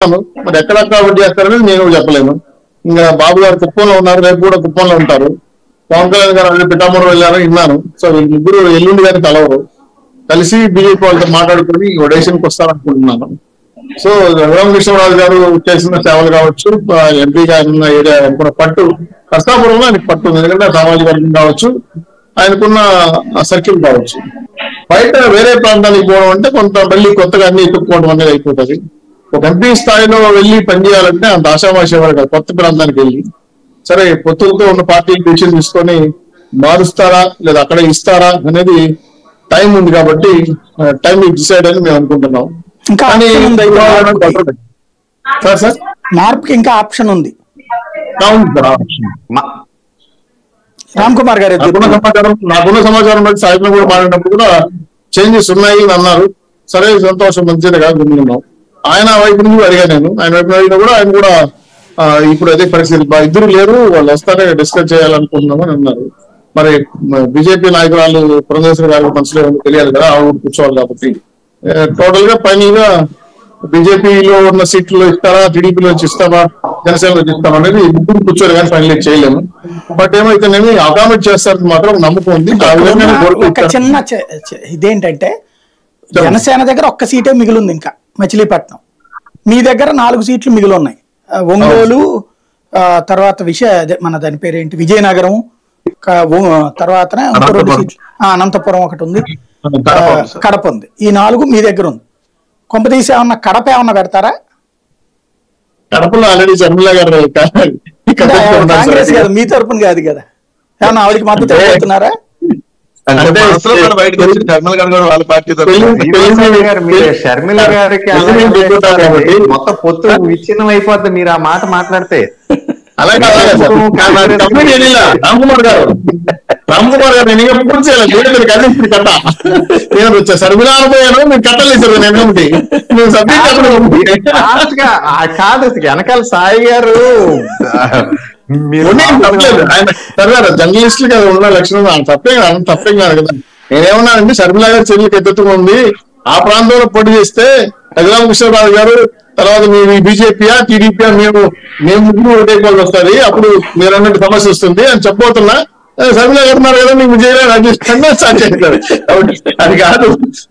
మరి ఎక్కడెక్కడ ఓటు చేస్తారనేది నేను చెప్పలేను. ఇంకా బాబు గారు కుప్పంలో ఉన్నారు, రేపు కూడా కుప్పంలో ఉంటారు. పవన్ కళ్యాణ్ గారు పిఠాపురం వెళ్ళారు విన్నాను. సో వీళ్ళు ముగ్గురు ఎల్లుండి గారిని కలవరు, కలిసి బీజేపీ వాళ్ళతో మాట్లాడుకుని ఒడేషన్కి వస్తారనుకుంటున్నాను. సో రఘురామకృష్ణరాజు గారు చేసిన సేవలు కావచ్చు, ఎంపీగా ఉన్న ఏరియా ఆయనకున్న పట్టు, కర్తాపురంలో ఆయనకు పట్టు ఉంది. ఎందుకంటే సామాజిక వర్గం కావచ్చు, ఆయనకున్న సర్కిల్ కావచ్చు. బయట వేరే ప్రాంతానికి పోవడం అంటే కొంత మళ్ళీ కొత్తగా అన్ని ఎత్తుక్కోవడం అనేది అయిపోతుంది. ఒక ఎంపీ స్థాయిలో వెళ్ళి పనిచేయాలంటే అంత ఆశామాషేవారు కాదు. కొత్త ప్రాంతానికి వెళ్ళి సరే పొత్తులతో ఉన్న పార్టీలు డిసిషన్ తీసుకొని మారుస్తారా లేదా అక్కడ ఇస్తారా అనేది టైం ఉంది కాబట్టి టైం డిసైడ్ అని మేము అనుకుంటున్నాం. మార్పుకి ఇంకా ఆప్షన్ ఉంది. రామ్ కుమార్ గారు నాకున్న సమాచారం బట్టి సాయంత్రం కూడా మాట్లాడినప్పుడు కూడా చేంజెస్ ఉన్నాయి అన్నారు. సరే సంతోషం, మంచిది కాదు అనుకున్నాం. ఆయన వైపు నుంచి అడిగా నేను, ఆయన వైపు అడిగినా కూడా ఆయన కూడా ఇప్పుడు అదే పరిస్థితి, ఇద్దరు లేరు, వాళ్ళు వస్తారే డిస్కస్ చేయాలనుకుంటున్నాం అని అన్నారు. మరి బీజేపీ నాయకురాలు పురంధేశ్వరి గారి మనసులో తెలియాలి కదా, ఆవిడ కూర్చోవాలి కాబట్టి టోటల్ గా ఫైనల్ గా బీజేపీలో ఉన్న సీట్లు ఇస్తారా, టీడీపీలో ఇస్తావా, జనసేనలో ఇస్తావా అనేది ముగ్గురు కూర్చోరు కానీ ఫైనల్ చేయలేము. బట్ ఏమైతేనేమి అకామిడేట్ చేస్తారని మాత్రం నమ్మకం ఉంది. ఒక చిన్న ఇదేంటంటే జనసేన దగ్గర ఒక్క సీటే మిగిలింది, ఇంకా మచిలీపట్నం. మీ దగ్గర 4 సీట్లు మిగిలి ఉన్నాయి. ఒంగోలు, తర్వాత మన దాని పేరేంటి విజయనగరం, తర్వాత 2 సీట్లు అనంతపురం ఒకటి ఉంది, కడప ఉంది. ఈ 4 మీ దగ్గర ఉంది. కొంపదీసి ఏమన్నా కడప ఏమన్నా పెడతారా? కడపలో ఆల్రెడీ చర్మిల గారు కాంగ్రెస్ కదా, మీ తరపున కాదు కదా, ఏమన్నా ఆవిడకి మద్దతు అవుతున్నారా? షర్మిల గారికి మొత్తం పొత్తు విచ్ఛిన్నం అయిపోద్ది మీరు ఆ మాట మాట్లాడితే. అలాగే రామ్కుమార్ గారు నేను ఇంకా పూర్తి చేయాలి. కట్ట నేను షర్మిల అనుభవాను, మీరు కట్టలు వేసారు. నేను కాదు వెనకాల సాయి గారు జర్నలిస్ట్ గా ఉన్న లక్షణం తప్పే కాదు కదా. నేనేమన్నానంటే షర్మిల గారు చెల్లికి ఎత్తుతుంది, ఆ ప్రాంతంలో పోటీ చేస్తే రఘురామకృష్ణరాజు గారు తర్వాత మీ బీజేపీయా టీడీపీయా మేము ముగ్గురు ఓటేకోవాల్సి వస్తుంది, అప్పుడు మీరు అన్నట్టు సమస్య వస్తుంది అని చెప్పబోతున్నా. షర్మిల గారు ఉన్నారు కదా, మీకు విజయనగరం స్టార్ట్ చేస్తారు. అది కాదు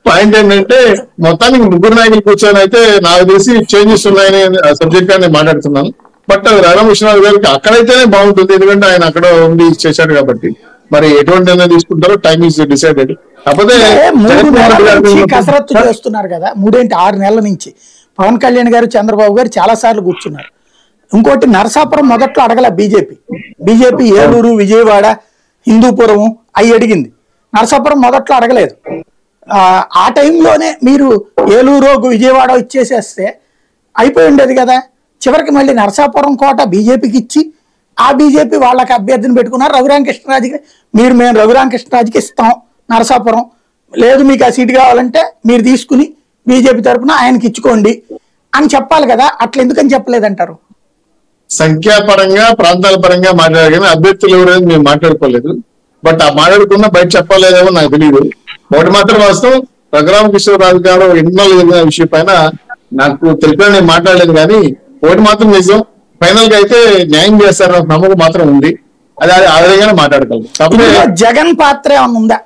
పాయింట్. ఏంటంటే మొత్తానికి ముగ్గురు నాయకులు కూర్చొని అయితే నాకు తెలిసి చేంజెస్ ఉన్నాయని సబ్జెక్ట్ గా నేను మాట్లాడుతున్నాను. బట్ రఘురామకృష్ణరాజు గారికి అక్కడైతేనే బాగుంటుంది, ఎందుకంటే ఆయన అక్కడ ఉండి చేశాడు కాబట్టి. మరి ఎటువంటి నిర్ణయం తీసుకుంటారో టైం ఈజ్ డిసైడెడ్. కాకపోతే కసరత్తు చేస్తున్నారు కదా 6 నెలల నుంచి. పవన్ కళ్యాణ్ గారు, చంద్రబాబు గారు చాలా సార్లు కూర్చున్నారు. ఇంకోటి నరసాపురం మొదట్లో అడగల బీజేపీ ఏలూరు, విజయవాడ, హిందూపురం అవి అడిగింది. నరసాపురం మొదట్లో అడగలేదు. ఆ టైంలోనే మీరు ఏలూరు, విజయవాడ ఇచ్చేసేస్తే అయిపోయి ఉండేది కదా. చివరికి మళ్ళీ నరసాపురం కోట బీజేపీకి ఇచ్చి ఆ బీజేపీ వాళ్ళకి అభ్యర్థిని పెట్టుకున్నారు. రఘురామకృష్ణరాజుకి మేము రఘురామకృష్ణరాజుకి ఇస్తాం నరసాపురం, లేదు మీకు ఆ సీటు కావాలంటే మీరు తీసుకుని బీజేపీ తరఫున ఆయనకి ఇచ్చుకోండి అని చెప్పాలి కదా. అట్లా ఎందుకని చెప్పలేదంటారు? సంఖ్యాపరంగా ప్రాంతాల పరంగా మాట్లాడారు కానీ అభ్యర్థులు ఎవరైనా మేము మాట్లాడుకోలేదు. బట్ ఆ మాట్లాడుకున్నా బయట చెప్పలేదేమో నాకు తెలియదు. ఒకటి మాత్రం వాస్తవం, రఘురామకృష్ణరాజు గారు ఎన్నో విషయం పైన నాకు తెలిపిన నేను మాట్లాడలేదు. కానీ ఒకటి మాత్రం నిజం, ఫైనల్ గా అయితే న్యాయం చేస్తారన్న నమ్మకం మాత్రం ఉంది. అది ఆ విధంగానే మాట్లాడగలరు. జగన్ పాత్ర ఏమన్నా ఉందా?